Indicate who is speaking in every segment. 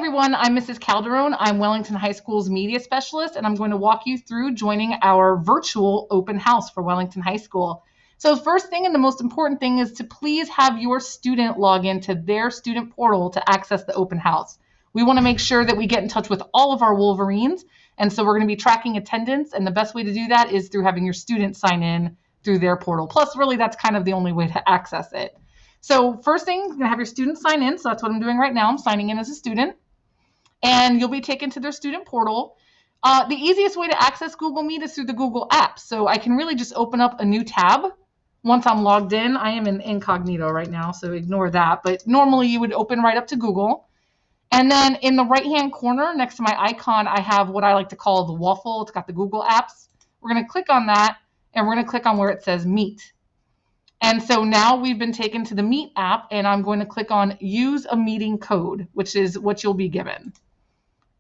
Speaker 1: everyone, I'm Mrs. Calderon. I'm Wellington High School's media specialist, and I'm going to walk you through joining our virtual open house for Wellington High School. So first thing and the most important thing is to please have your student log into their student portal to access the open house. We want to make sure that we get in touch with all of our Wolverines, and so we're going to be tracking attendance, and the best way to do that is through having your students sign in through their portal. Plus, really, that's kind of the only way to access it. So first thing, you're going to have your students sign in. So that's what I'm doing right now. I'm signing in as a student. And you'll be taken to their student portal. The easiest way to access Google Meet is through the Google app. So I can really just open up a new tab once I'm logged in. I am in incognito right now, so ignore that. But normally you would open right up to Google. And then in the right-hand corner next to my icon, I have what I like to call the waffle. It's got the Google apps. We're going to click on that, and we're going to click on where it says Meet. And so now we've been taken to the Meet app, and I'm going to click on Use a Meeting Code, which is what you'll be given.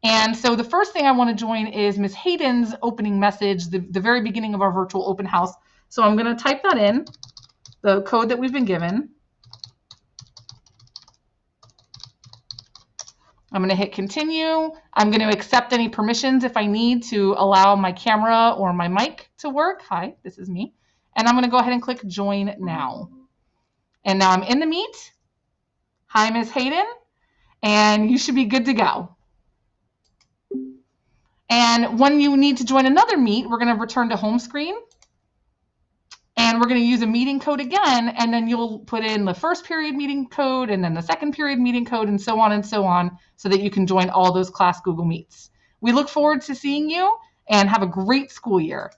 Speaker 1: And so the first thing I want to join is Ms. Hayden's opening message, the very beginning of our virtual open house. So I'm going to type that in, the code that we've been given. I'm going to hit continue. I'm going to accept any permissions if I need to allow my camera or my mic to work. Hi, this is me. And I'm going to go ahead and click Join Now. And now I'm in the Meet. Hi, Ms. Hayden. And you should be good to go. And when you need to join another Meet, we're going to return to home screen. And we're going to use a meeting code again. And then you'll put in the first period meeting code and then the second period meeting code and so on so that you can join all those class Google Meets. We look forward to seeing you and have a great school year.